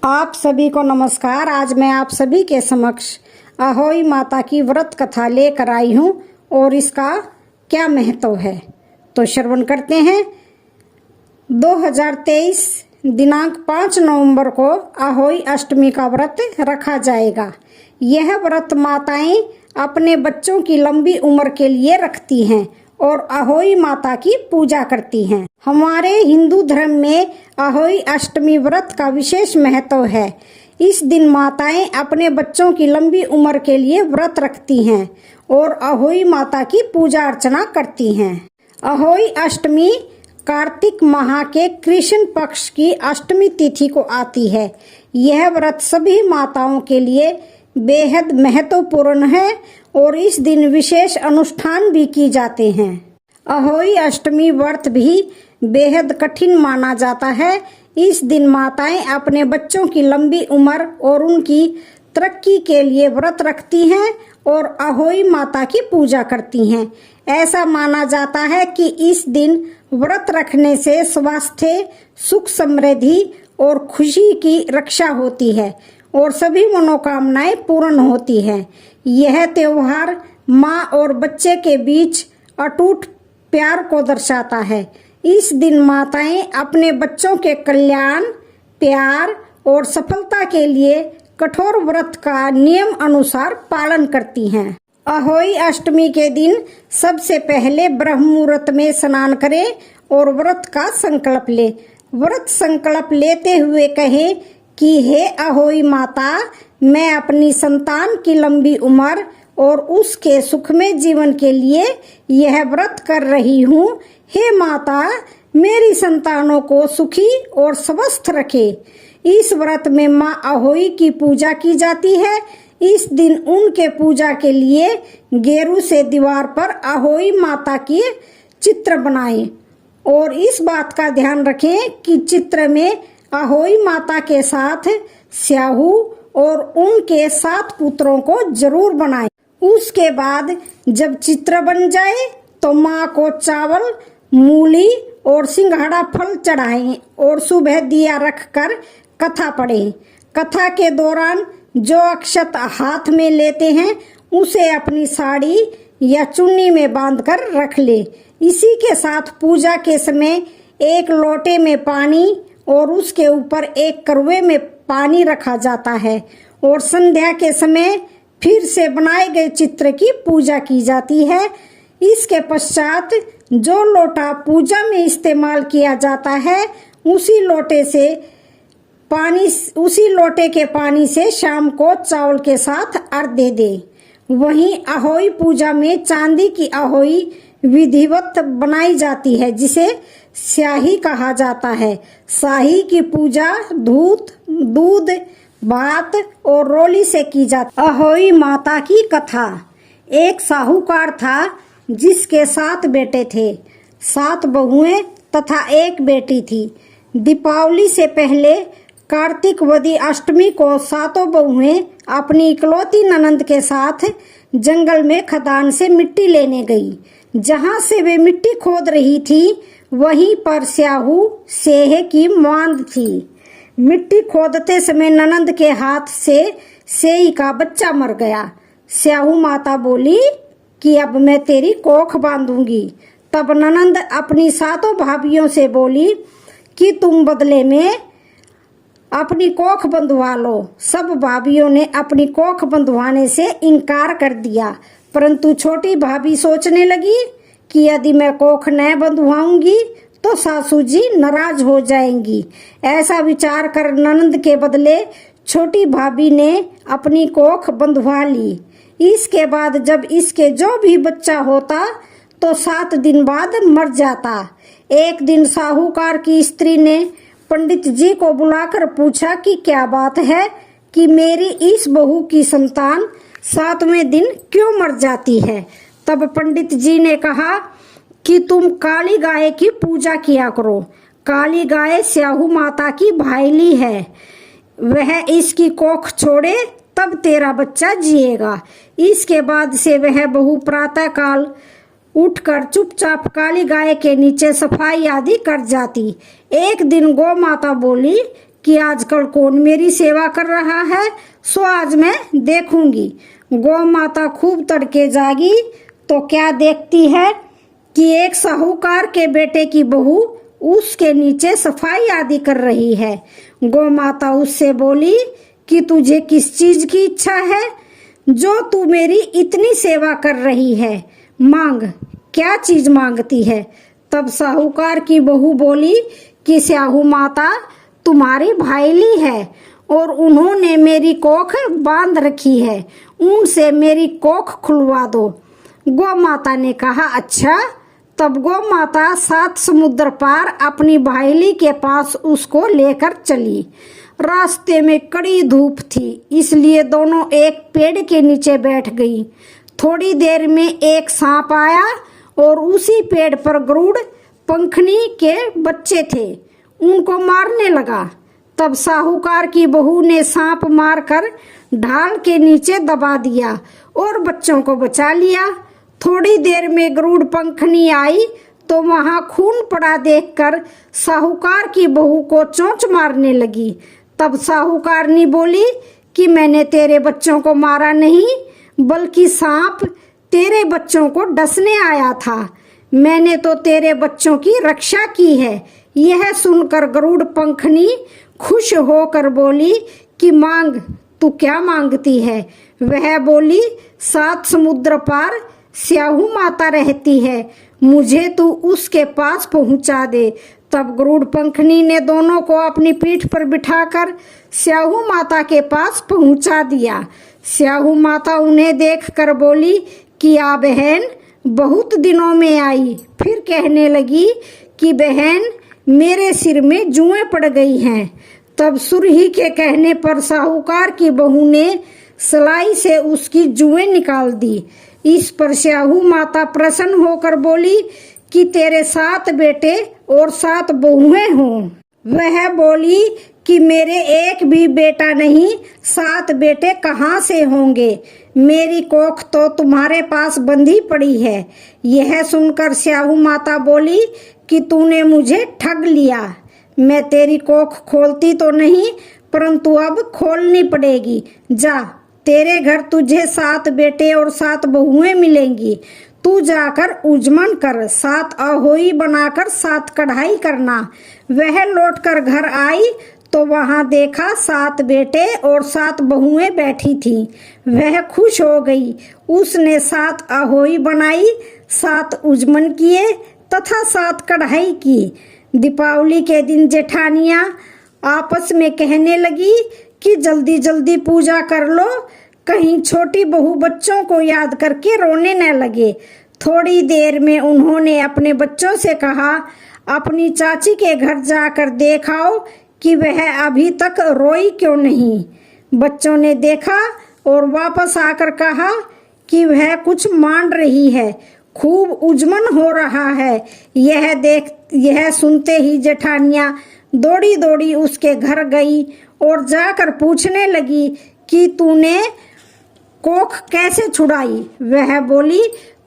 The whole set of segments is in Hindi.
आप सभी को नमस्कार। आज मैं आप सभी के समक्ष अहोई माता की व्रत कथा लेकर आई हूँ और इसका क्या महत्व है तो श्रवण करते हैं। 2023 दिनांक 5 नवंबर को अहोई अष्टमी का व्रत रखा जाएगा। यह व्रत माताएं अपने बच्चों की लंबी उम्र के लिए रखती हैं और अहोई माता की पूजा करती हैं। हमारे हिंदू धर्म में अहोई अष्टमी व्रत का विशेष महत्व है। इस दिन माताएं अपने बच्चों की लंबी उम्र के लिए व्रत रखती हैं और अहोई माता की पूजा अर्चना करती हैं। अहोई अष्टमी कार्तिक माह के कृष्ण पक्ष की अष्टमी तिथि को आती है। यह व्रत सभी माताओं के लिए बेहद महत्वपूर्ण है और इस दिन विशेष अनुष्ठान भी किए जाते हैं। अहोई अष्टमी व्रत भी बेहद कठिन माना जाता है। इस दिन माताएं अपने बच्चों की लंबी उम्र और उनकी तरक्की के लिए व्रत रखती हैं और अहोई माता की पूजा करती हैं। ऐसा माना जाता है कि इस दिन व्रत रखने से स्वास्थ्य, सुख, समृद्धि और खुशी की रक्षा होती है और सभी मनोकामनाएं पूर्ण होती हैं। यह त्योहार माँ और बच्चे के बीच अटूट प्यार को दर्शाता है। इस दिन माताएं अपने बच्चों के कल्याण, प्यार और सफलता के लिए कठोर व्रत का नियम अनुसार पालन करती हैं। अहोई अष्टमी के दिन सबसे पहले ब्रह्म मुहूर्त में स्नान करें और व्रत का संकल्प ले। व्रत संकल्प लेते हुए कहें कि हे अहोई माता, मैं अपनी संतान की लंबी उम्र और उसके सुखमय जीवन के लिए यह व्रत कर रही हूँ। हे माता, मेरी संतानों को सुखी और स्वस्थ रखे। इस व्रत में माँ अहोई की पूजा की जाती है। इस दिन उनके पूजा के लिए गेरू से दीवार पर अहोई माता की चित्र बनाएं और इस बात का ध्यान रखें कि चित्र में अहोई माता के साथ स्याहू और उनके 7 पुत्रों को जरूर बनाएं। उसके बाद जब चित्र बन जाए तो माँ को चावल, मूली और सिंघाड़ा फल चढ़ाएं और सुबह दिया रखकर कथा पढ़ें। कथा के दौरान जो अक्षत हाथ में लेते हैं उसे अपनी साड़ी या चुन्नी में बांधकर रख ले। इसी के साथ पूजा के समय एक लोटे में पानी और उसके ऊपर एक करवे में पानी रखा जाता है और संध्या के समय फिर से बनाए गए चित्र की पूजा की जाती है। इसके पश्चात जो लोटा पूजा में इस्तेमाल किया जाता है उसी लोटे के पानी से शाम को चावल के साथ अर्घ्य दे। वहीं अहोई पूजा में चांदी की अहोई विधिवत बनाई जाती है जिसे स्याही कहा जाता है। स्याही की पूजा दूध, भात और रोली से की जाती। अहोई माता की कथा। एक साहूकार था जिसके 7 बेटे थे, 7 बहुएं तथा एक बेटी थी। दीपावली से पहले कार्तिक वदी अष्टमी को 7 बहुएं अपनी इकलौती ननंद के साथ जंगल में खदान से मिट्टी लेने गई। जहां से वे मिट्टी खोद रही थी वहीं पर स्याहू सेह की मांद थी। मिट्टी खोदते समय ननंद के हाथ से सेही का बच्चा मर गया। स्याहू माता बोली कि अब मैं तेरी कोख बांधूंगी। तब ननंद अपनी 7 भाभियों से बोली कि तुम बदले में अपनी कोख बंधवा लो। सब भाभियों ने अपनी कोख बंधवाने से इनकार कर दिया, परंतु छोटी भाभी सोचने लगी कि यदि मैं कोख न बंधवाऊंगी तो सासू जी नाराज हो जाएंगी। ऐसा विचार कर ननंद के बदले छोटी भाभी ने अपनी कोख बंधवा ली। इसके बाद जब इसके जो भी बच्चा होता तो 7 दिन बाद मर जाता। एक दिन साहूकार की स्त्री ने पंडित जी को बुलाकर पूछा कि क्या बात है कि मेरी इस बहू की संतान 7वें दिन क्यों मर जाती है। तब पंडित जी ने कहा कि तुम काली गाय की पूजा किया करो। काली गाय स्याहू माता की भाईली है, वह इसकी कोख छोड़े तब तेरा बच्चा जिएगा। इसके बाद से वह बहू प्रातः काल उठकर चुपचाप काली गाय के नीचे सफाई आदि कर जाती। एक दिन गौ माता बोली कि आजकल कौन मेरी सेवा कर रहा है, सो आज मैं देखूंगी। गौ माता खूब तड़के जागी तो क्या देखती है कि एक साहूकार के बेटे की बहू उसके नीचे सफाई आदि कर रही है। गौ माता उससे बोली कि तुझे किस चीज की इच्छा है जो तू मेरी इतनी सेवा कर रही है, मांग, क्या चीज मांगती है। तब साहूकार की बहू बोली कि स्याहू माता तुम्हारी भाईली है और उन्होंने मेरी कोख बांध रखी है, उनसे मेरी कोख खुलवा दो। गौ माता ने कहा अच्छा। तब गौ माता 7 समुद्र पार अपनी भाईली के पास उसको लेकर चली। रास्ते में कड़ी धूप थी, इसलिए दोनों एक पेड़ के नीचे बैठ गई। थोड़ी देर में एक सांप आया और उसी पेड़ पर गरुड़ पंखनी के बच्चे थे, उनको मारने लगा। तब साहूकार की बहू ने सांप मारकर ढाल के नीचे दबा दिया और बच्चों को बचा लिया। थोड़ी देर में गरुड़ पंखनी आई तो वहां खून पड़ा देखकर साहूकार की बहू को चोंच मारने लगी। तब साहूकारनी बोली कि मैंने तेरे बच्चों को मारा नहीं, बल्कि सांप तेरे बच्चों को डसने आया था। मैंने तो तेरे बच्चों की रक्षा की है। यह सुनकर गरुड़ पंखनी खुश होकर बोली कि मांग, तू क्या मांगती है। वह बोली 7 समुद्र पार स्याहू माता रहती है, मुझे तू उसके पास पहुंचा दे। तब गरुड़ पंखनी ने दोनों को अपनी पीठ पर बिठाकर स्याहू माता के पास पहुंचा दिया। स्याहू माता उन्हें देखकर बोली कि आ बहन, बहुत दिनों में आई। फिर कहने लगी कि बहन, मेरे सिर में जुएं पड़ गई हैं। तब सुरही के कहने पर साहूकार की बहू ने सलाई से उसकी जुएं निकाल दी। इस पर स्याहू माता प्रसन्न होकर बोली कि तेरे 7 बेटे और 7 बहुएं हों। वह बोली कि मेरे एक भी बेटा नहीं, 7 बेटे कहाँ से होंगे। मेरी कोख तो तुम्हारे पास बंधी पड़ी है। यह सुनकर स्याहू माता बोली कि तूने मुझे ठग लिया। मैं तेरी कोख खोलती तो नहीं, परंतु अब खोलनी पड़ेगी। जा, तेरे घर तुझे 7 बेटे और 7 बहुएं मिलेंगी। तू जाकर उजमन कर, 7 अहोई बनाकर 7 कढ़ाई करना। वह लौटकर घर आई तो वहां देखा 7 बेटे और 7 बहुएं बैठी थीं। वह खुश हो गई। उसने 7 अहोई बनाई, 7 उजमन किए तथा 7 कढ़ाई की। दीपावली के दिन जेठानियां आपस में कहने लगी कि जल्दी जल्दी पूजा कर लो, कहीं छोटी बहू बच्चों को याद करके रोने न लगे। थोड़ी देर में उन्होंने अपने बच्चों से कहा, अपनी चाची के घर जाकर देखाओ कि वह अभी तक रोई क्यों नहीं। बच्चों ने देखा और वापस आकर कहा कि वह कुछ मान रही है, खूब उजमन हो रहा है। यह सुनते ही जेठानियां दौड़ी दौड़ी उसके घर गई और जाकर पूछने लगी कि तूने कोख कैसे छुड़ाई। वह बोली,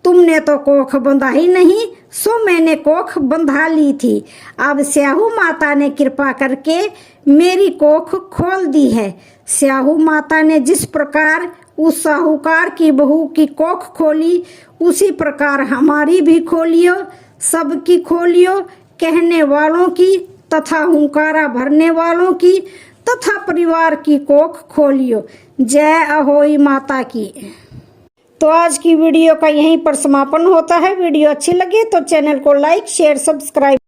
तुमने तो कोख बंधाई नहीं, सो मैंने कोख बंधा ली थी। अब स्याहू माता ने कृपा करके मेरी कोख खोल दी है। स्याहू माता ने जिस प्रकार उस साहूकार की बहू की कोख खोली, उसी प्रकार हमारी भी खोलियो, सबकी खोलियो, कहने वालों की तथा हुंकारा भरने वालों की तथा परिवार की कोख खोलियो। जय अहोई माता की। तो आज की वीडियो का यहीं पर समापन होता है। वीडियो अच्छी लगे तो चैनल को लाइक, शेयर, सब्सक्राइब